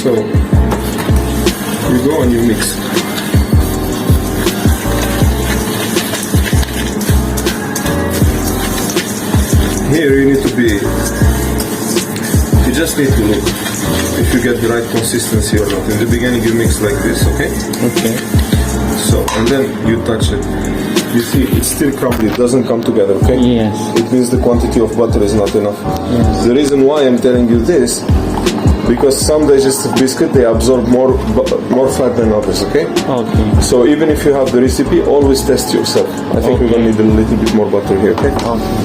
So you go and you mix. Here you need to be, you just need to look if you get the right consistency or not. In the beginning you mix like this, okay? Okay. So, and then you touch it. You see, it's still crumbly, it doesn't come together, okay? Yes. It means the quantity of butter is not enough. Yes. The reason why I'm telling you this, because some digestive biscuit, they absorb more fat than others, okay? Okay. So even if you have the recipe, always test yourself. I think we're gonna need a little bit more butter here, okay? Okay.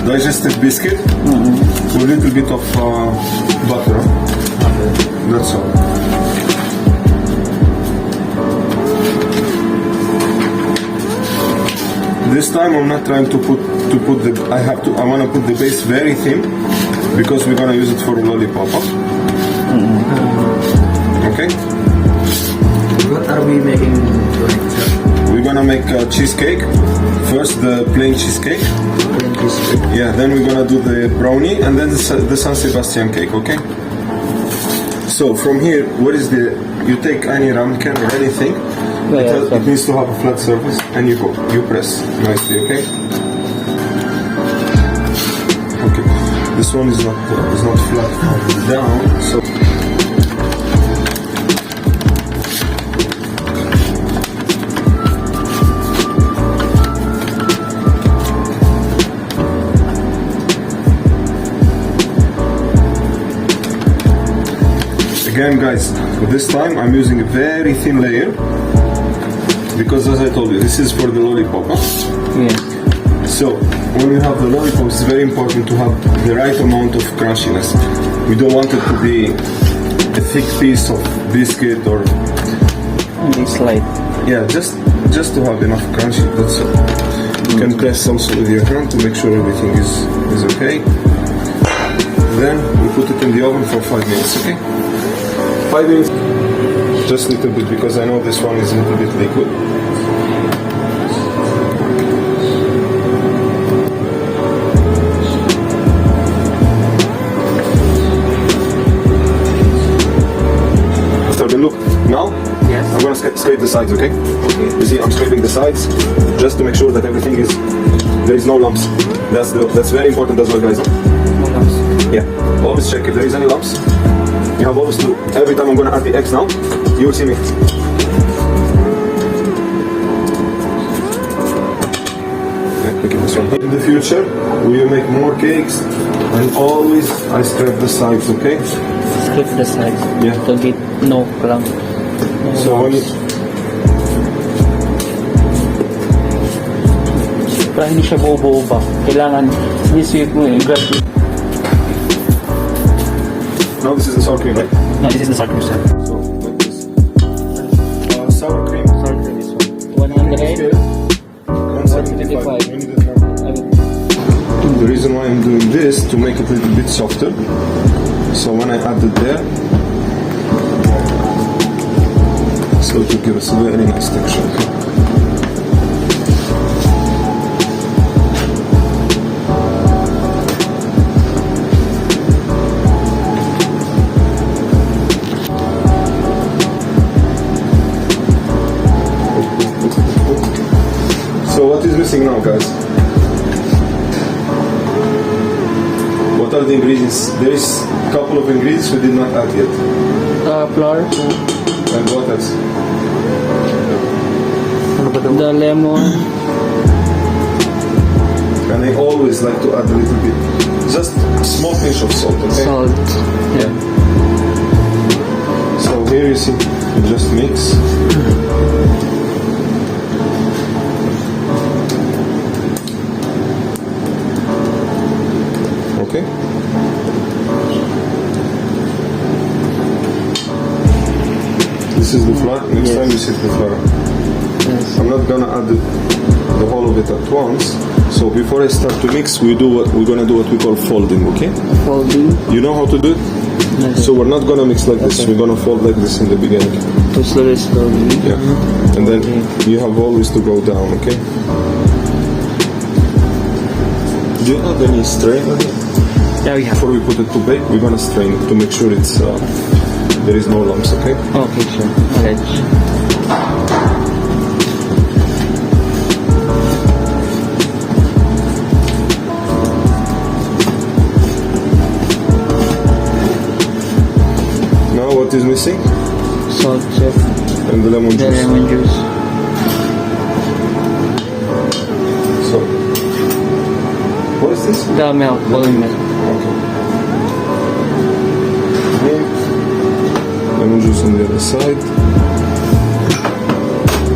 Digestive biscuit with a little bit of butter. That's all. This time I'm not trying to put the. I want to put the base very thin because we're gonna use it for lollipop. Okay. What are we making tonight? We're gonna make a cheesecake. First the plain cheesecake. Plain cheesecake. Yeah, then we're gonna do the brownie and then the San Sebastian cake, okay? So from here, what is the, you take any ramen can or anything, it needs to have a flat surface and you press nicely, okay? Okay, this one is not flat from down, so. Again guys, this time I'm using a very thin layer because as I told you, this is for the lollipop, huh? Yes. So when you have the lollipop, it's very important to have the right amount of crunchiness. We don't want it to be a thick piece of biscuit or It's light. yeah, just to have enough crunchy. That's it. You can press also with your hand to make sure everything is okay. Then we put it in the oven for 5 minutes. Okay, 5 minutes. Just a little bit because I know this one is a little bit liquid. Look, now Yes. I'm gonna scrape the sides, okay? Okay. You see, I'm scraping the sides just to make sure that everything there is no lumps. That's very important as well, guys. No lumps. Yeah. Always check if there is any lumps. You have always to. Every time I'm gonna add the eggs now, you will see me. Okay, look at this one. In the future, we will make more cakes, and always I scrape the sides, okay? Scrape the sides. Yeah. To get no lump. No So when lumps. you Para hindi siya buo-buo ba? Kailangan i-sweep mo gradually. now this is the sour cream, right? No, this is the sour cream, sir. So like this. Sour cream. Sour cream is 100. 175. We need it now. The reason why I'm doing this to make it a little bit softer. So when I add it there, so to give us a very nice texture. So what is missing now, guys? What are the ingredients? There is a couple of ingredients we did not add yet. Flour. And what else? The lemon. And I always like to add a little bit, just a small pinch of salt, okay? Salt. Yeah. So here you see, you just mix. Okay. This is the flour. Next time you see the flour. Yes. I'm not gonna add the whole of it at once. So before I start to mix, we're gonna do what we call folding. Okay? Folding. You know how to do it? Yes. So we're not gonna mix like this. Okay. We're gonna fold like this in the beginning. To slowly. Yeah. And then you have always to go down. Okay? Do you have any strain on it? Yeah, we have. Before we put it to bake, we're gonna strain it to make sure it's there is no lumps. Okay? Okay, sure. Alright. Now what is missing? Salt, chef. And the lemon The juice. lemon juice. So what is this? The milk. Boiling milk. Okay. Lemon juice on the other side.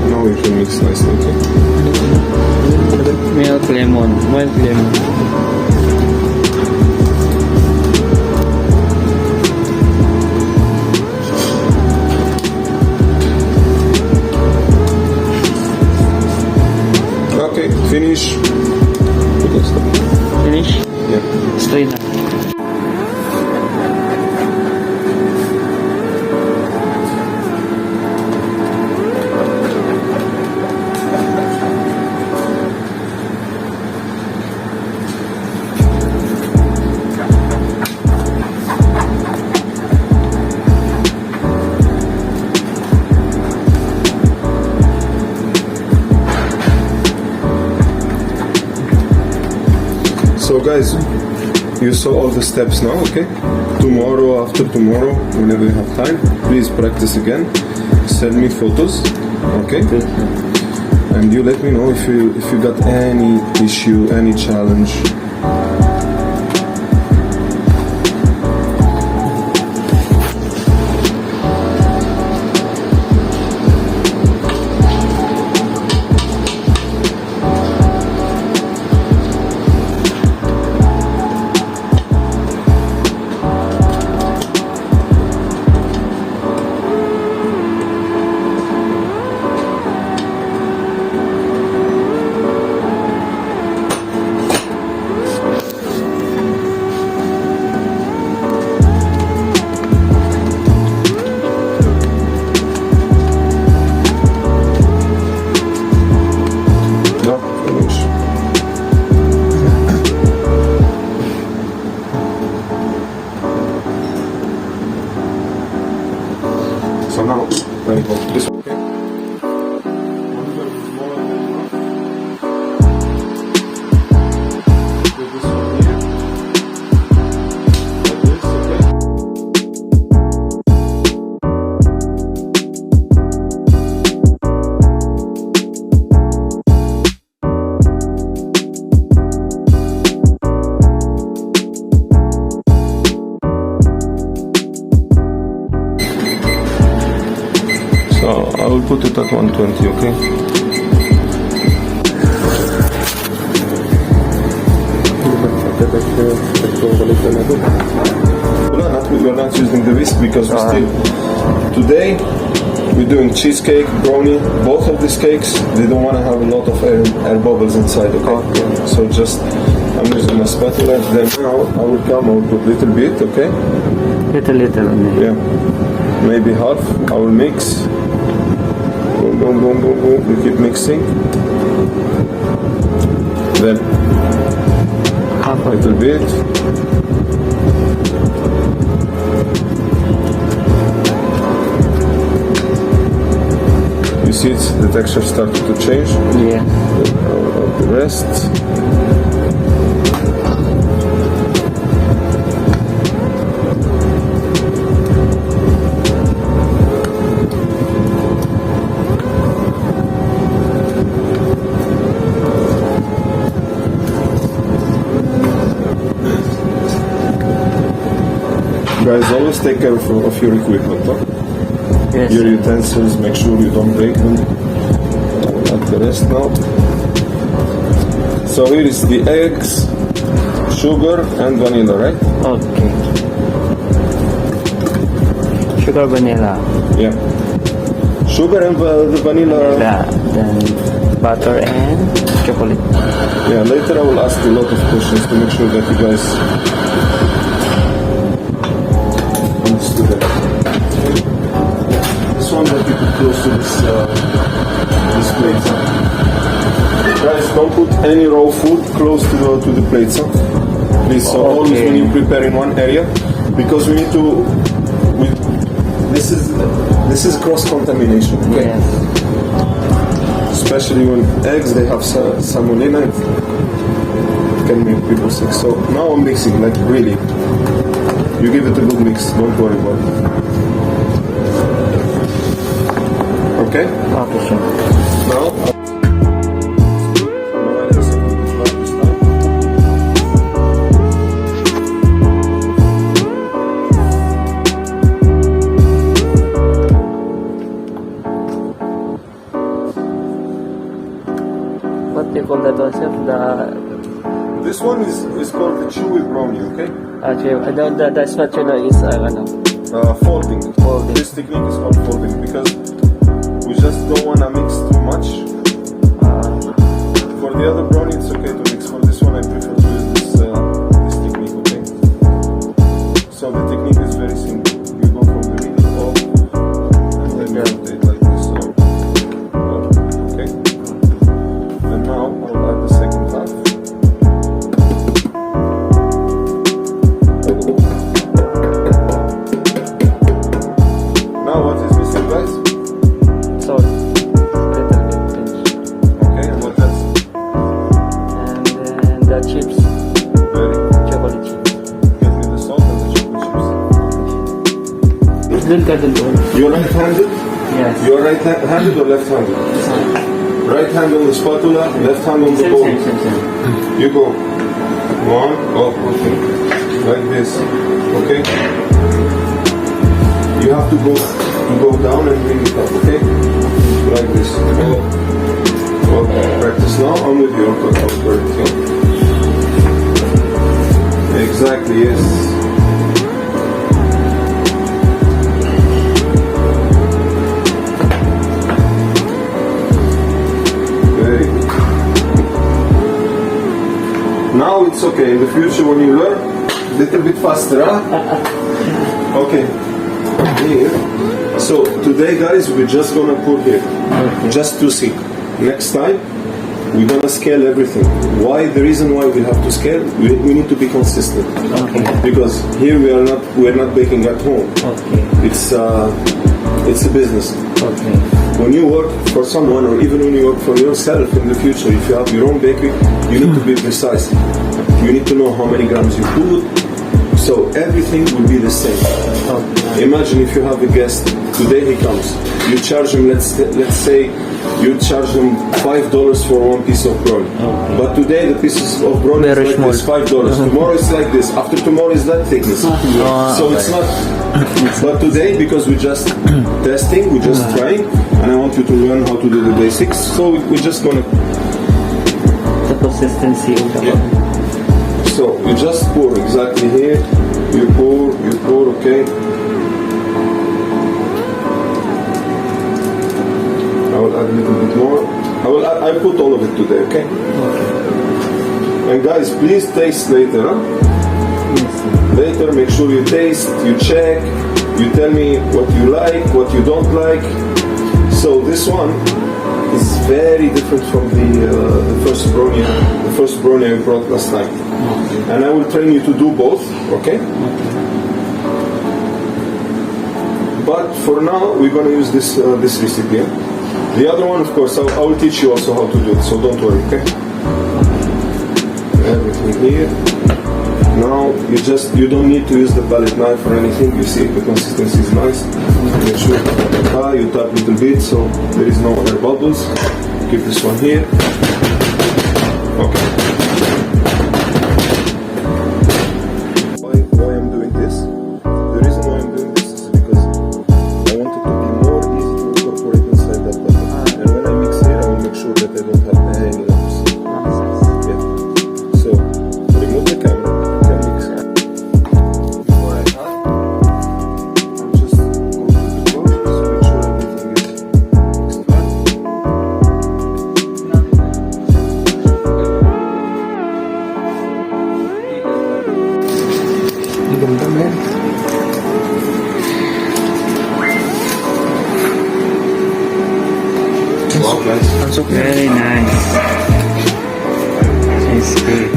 Now we can mix nicely, okay? Milk, lemon. Milk, lemon. Okay, finish. We can stop. Finish? Yeah. Strain na. So guys, you saw all the steps now, okay? Tomorrow, after tomorrow, whenever you have time, please practice again. Send me photos, okay? And you let me know if you got any issue, any challenge. put it at 120, okay? We're not using the whisk because we still... Today, we're doing cheesecake, brownie, both of these cakes, they don't want to have a lot of air bubbles inside, okay? So just, I'm using my spatula, then now I will put little bit, okay? Little only. Yeah, maybe half. I will mix. Boom, boom, boom, boom, boom. We keep mixing. Then Half a of little bit. You see, the texture started to change. Yeah. The rest. Guys, always take care of your equipment, huh? Yes. Your utensils, make sure you don't break them. Add the rest now. So here is the eggs, sugar and vanilla, right? Okay. Sugar, vanilla. Yeah. Sugar and the vanilla. Then butter and chocolate. Yeah, later I will ask you a lot of questions to make sure that you guys understood it. This one that you put close to this plate. Guys, don't put any raw food close to the plates, huh? Please, so always when you prepare in one area, because we need to. This is cross contamination. Okay? Yes. Especially when eggs, they have salmonella. It can make people sick. So now I'm mixing, like really. You give it a good mix. Don't worry about it. Okay? Okay, sure. Now. What do you call that one, chef? This one is called the chewy brownie, okay? That's what you know is Folding. Folding. This technique is called folding because we just don't want to mix too much. For the other brownie, it's okay to mix. For this one, I prefer to use this technique, okay? So the technique is very simple. You go from the middle up, and then you rotate like this. So, okay? And now I'll add the second half. Now what is missing, guys? salt. Little bit pinch. Okay, and what else? And then the chips. Very. Chocolate chips. Get me the salt and the chocolate chips. You're right-handed? Yes. You're right-handed or left-handed? Right hand on the spatula, left hand on the bowl. Same. You go. One, okay. Like this. Okay? You have to go down and bring it up, okay? Like this. Okay, practice now. I'm with you. Okay. Exactly, yes. Now it's okay. In the future, when you learn, a little bit faster, huh? Okay. Here. So today, guys, we're just gonna put here, just to see. Next time, we're gonna scale everything. Why? The reason why we have to scale, we need to be consistent. Okay. Because here we're not baking at home. Okay. It's a business. Okay. When you work for someone, or even when you work for yourself in the future, if you have your own bakery, you need to be precise. You need to know how many grams you put, so everything will be the same. Okay. Imagine if you have a guest, today he comes, you charge him, let's say you charge them $5 for one piece of brownie. Okay. But today the pieces of brownie Very is like small. this, $5. Tomorrow it's like this. After tomorrow is that thickness. So it's not. But today, because we're just testing, we're just trying, and I want you to learn how to do the basics. So we're just gonna. The consistency of the So you just pour exactly here. You pour, okay. I will add a little bit more. I put all of it today, okay? And guys, please taste later, huh? Later, make sure you taste, you check, you tell me what you like, what you don't like. So this one is very different from the first brownie I brought last time. And I will train you to do both, okay? But for now, we're going to use this recipe. Yeah? The other one, of course, I will teach you also how to do it, so don't worry, okay? Everything here. Now, you don't need to use the palette knife or anything. You see the consistency is nice. Make sure you tap a little bit so there is no air bubbles. Keep this one here. Okay. Why I'm doing this? The reason why I'm doing this is because I want it to be more easy to incorporate inside that butter. And when I mix here, I will make sure that I don't have any lumps. Yeah. So remove the camera. Wow, nice. very nice. It's good.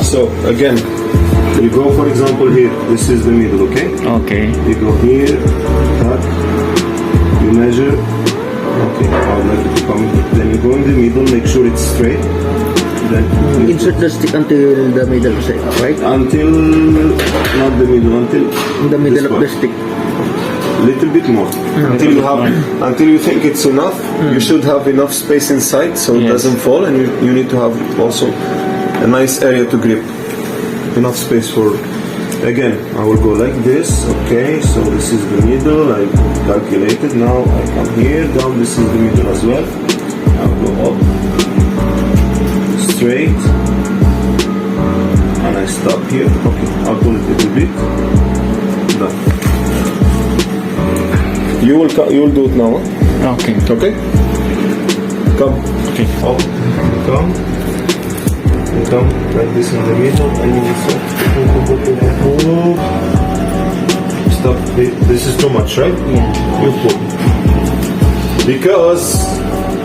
So again, you go for example here. This is the middle, okay? Okay. You go here, cut, you measure. Okay, I would like it to come here. Then you go in the middle, make sure it's straight. Then you Insert the stick until the middle, right? until not the middle, until In the middle this of part. the stick. Little bit more until you think it's enough. You should have enough space inside so it Yes. doesn't fall, and you need to have also a nice area to grip. Enough space for. Again, I will go like this. Okay, so this is the middle. I calculated. Now I come here down. This is the middle as well. I'll go up straight, and I stop here. Okay, I'll pull it a little bit. Done. You will do it now, huh? Okay. Okay? Come. Okay. Up. Come. You come like this in the middle, and you will stop. Stop. This is too much, right? Yeah. You pull. Because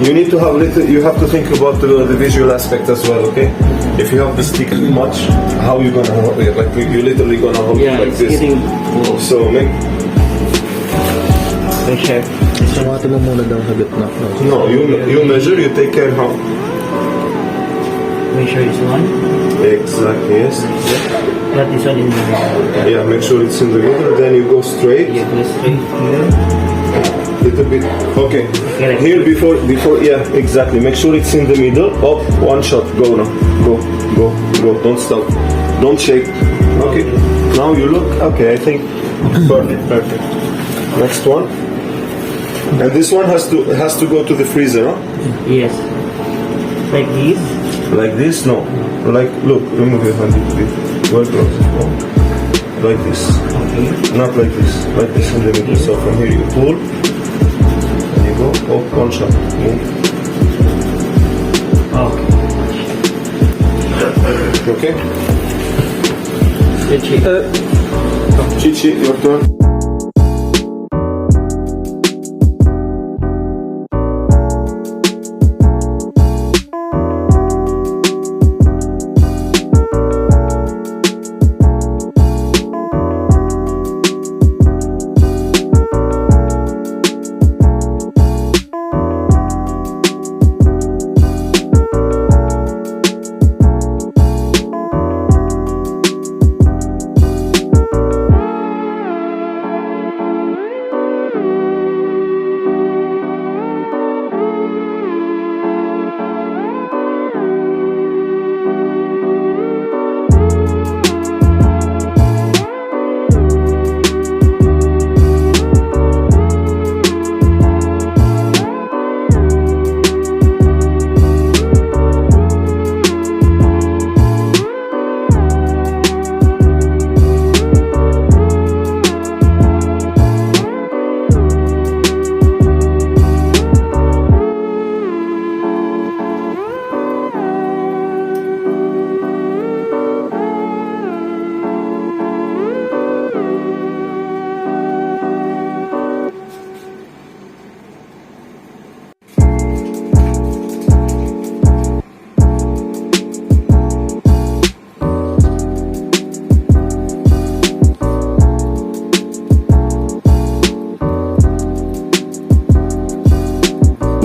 you need to have you have to think about the visual aspect as well, okay? If you have the stick too much, how you gonna hold it? Like you literally gonna hold Yeah, it like it's this. getting full. So make. The chef. Sumati mo muna daw sa gitna. No, you measure, you take care how. Make sure it's one. Exactly, yes. That is one in the middle. Yeah, make sure it's in the middle, then you go straight. Yeah, go straight here. Little bit. Okay. Correct. Here before, yeah, exactly. Make sure it's in the middle. Up, one shot. Go now. Go. Don't stop. Don't shake. Okay. Now you look. Okay, I think perfect. Next one. And this one has to go to the freezer, huh? Yes. Like this. Like this? No. Like, look, remove your hand a little bit. Well close. Oh. Like this. Okay. Not like this. Like this in the middle. So from here you pull. And you go. Oh, one shot. Move. Okay. Okay? Chichi. Chichi, your turn.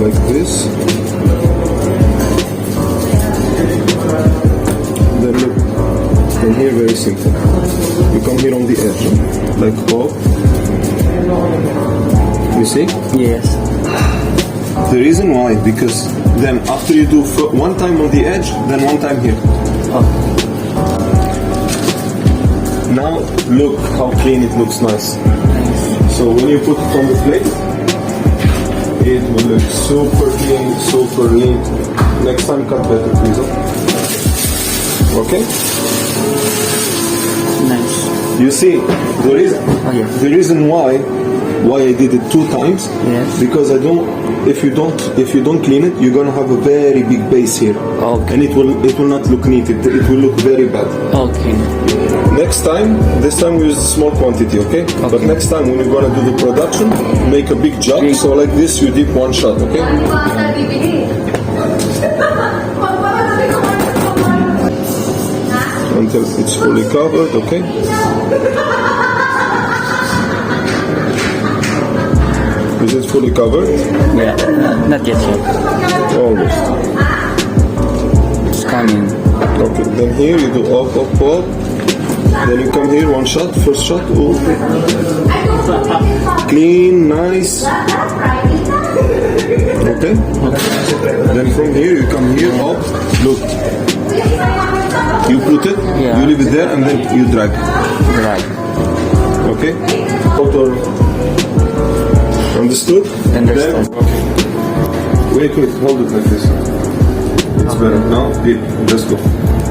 like this. Then look, from here very simple. You come here on the edge, like pop. You see? Yes. The reason why, because then after you do one time on the edge, then one time here. Oh. Now look how clean it looks nice. So when you put it on the plate, it will look super clean, super neat. Next time cut better, please. Okay? Nice. You see, the reason why I did it 2 times, Yes. because if you don't clean it, you're gonna have a very big base here, Okay. and it will not look neat. It will look very bad. Okay. Next time, this time we use a small quantity, okay? But next time when you're gonna do the production, make a big jug. So like this, you dip one shot, okay? Until it's fully covered, okay? Is it fully covered? Yeah. Not yet, sir. Almost. It's coming. Okay, then here you do up. Then you come here, one shot, first shot. Oh. Clean, nice. Okay? Then from here you come here, up. Look. You put it, Yeah. you leave it there, and then you drag. Right. Okay? Or understood? Understood. Then, okay. Wait, hold it like this. It's better. Now, let's go.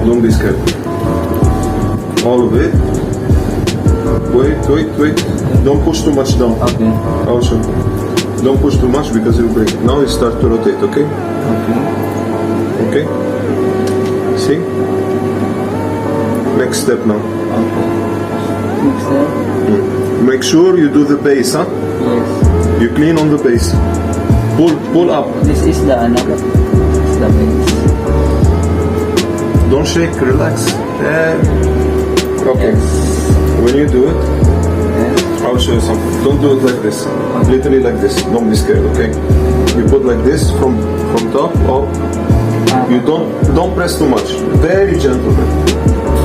Don't be scared. All of it. Wait. Don't push too much down. Okay. I'll show. Don't push too much because it will break. Now you start to rotate, okay? Okay? See? Next step now. Next step. Make sure you do the base, huh? Yes. You clean on the base. Pull up. This is the another. It's the base. Don't shake, relax. Okay. When you do it, I'll show you something. Don't do it like this. Literally like this. Don't be scared, okay? You put like this from top up. You don't press too much. Very gentle.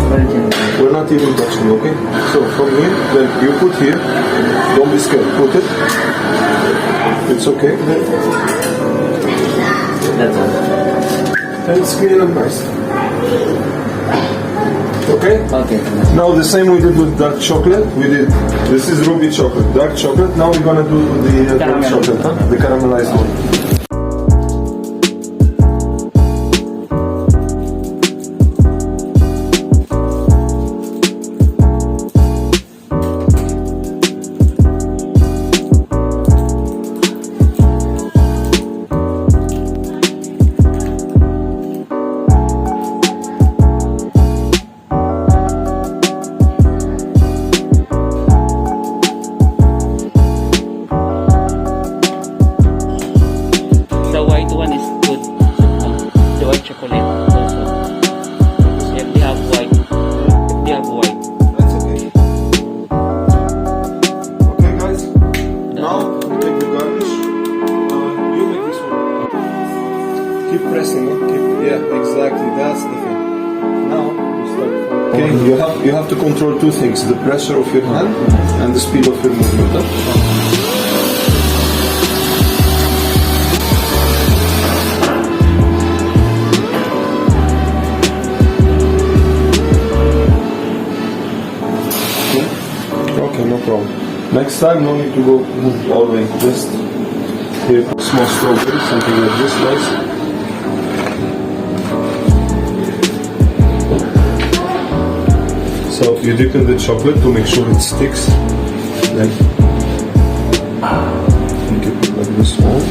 Very gentle. We're not even touching, okay? So from here, then you put here. Don't be scared. Put it. It's okay. That's all. And it's clean and nice. Okay? Okay. Now the same we did with dark chocolate. This is ruby chocolate, dark chocolate. Now we're gonna do the dark Caramel. chocolate, huh? The caramelized one. The white one is good. The white chocolate also. If they have white. That's okay. Okay, guys. Now take the garnish. You make this one. Keep pressing it. Yeah, exactly. That's the thing. Now you start. Okay, you have to control 2 things: the pressure of your hand and the speed of your movement. Huh? Okay, no problem. Next time, no need to go move all the way. Just here, small strawberry, something like this, nice. So you dip in the chocolate to make sure it sticks. Like, you keep it like this one.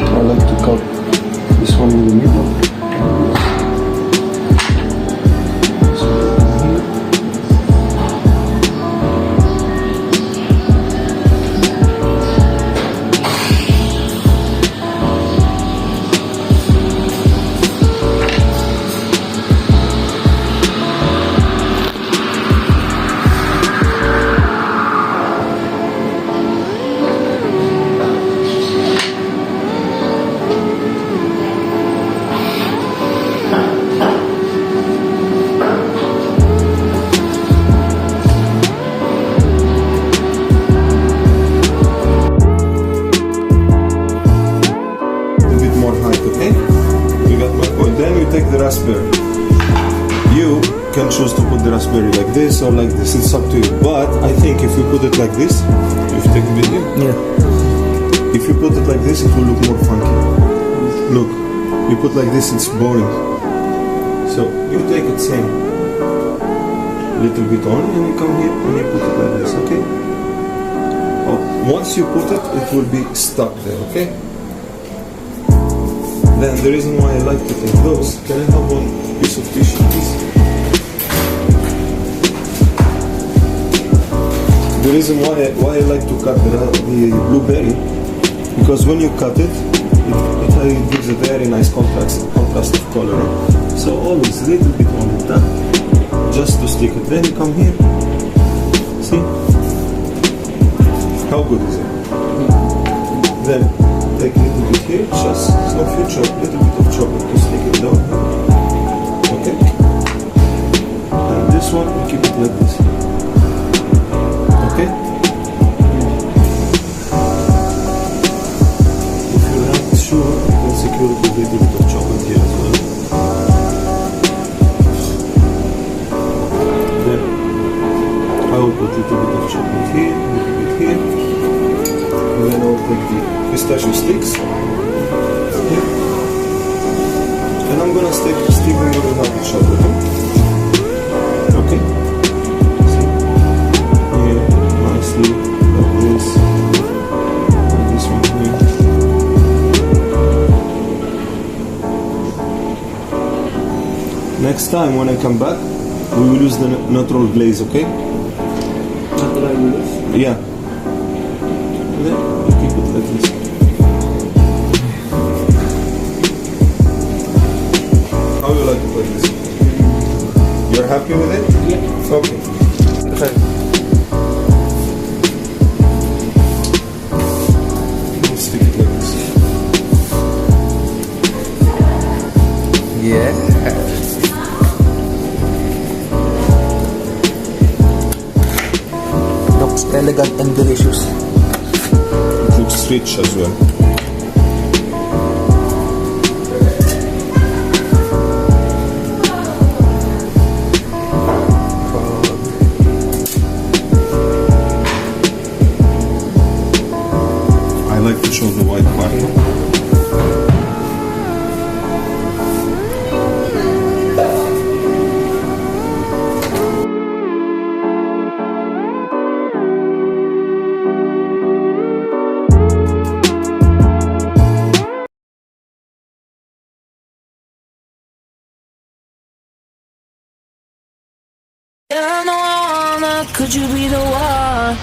I like to cut this one in the middle. This one here. raspberry. You can choose to put the raspberry like this or like this. It's up to you. But I think if we put it like this, if you take a video, Yeah. if you put it like this, it will look more funky. Look, you put like this, it's boring. So you take it same, little bit on, and you come here and you put it like this. Okay. Oh, once you put it, it will be stuck there. Okay. Then the reason why I like to take those, can I have one piece of tissue, please? The reason why I like to cut the blueberry, because when you cut it, it gives a very nice contrast of color. So always a little bit on it, just to stick it. Then you come here, see? How good is it? Then take a little bit here, just no future, a little bit of chocolate to stick it down here. Okay? And this one, we keep it like this. Okay? If you're not sure, you can secure it with a little bit of chocolate here as well. Then I will put a little bit of chocolate here, a little bit here. And then I will take the pistachio sticks here. And I'm gonna stick them where we have the chocolate. Okay? See? Here, nicely, like this. And this one here. Next time when I come back, we will use the natural glaze, okay? Natural glaze? Yeah. And then you keep it like this. How you like it like this? You're happy with it? Yeah. Okay. Okay. We'll stick it like this. Yeah. Looks elegant and delicious. It looks rich as well. I like to show the white part. Could you be the one?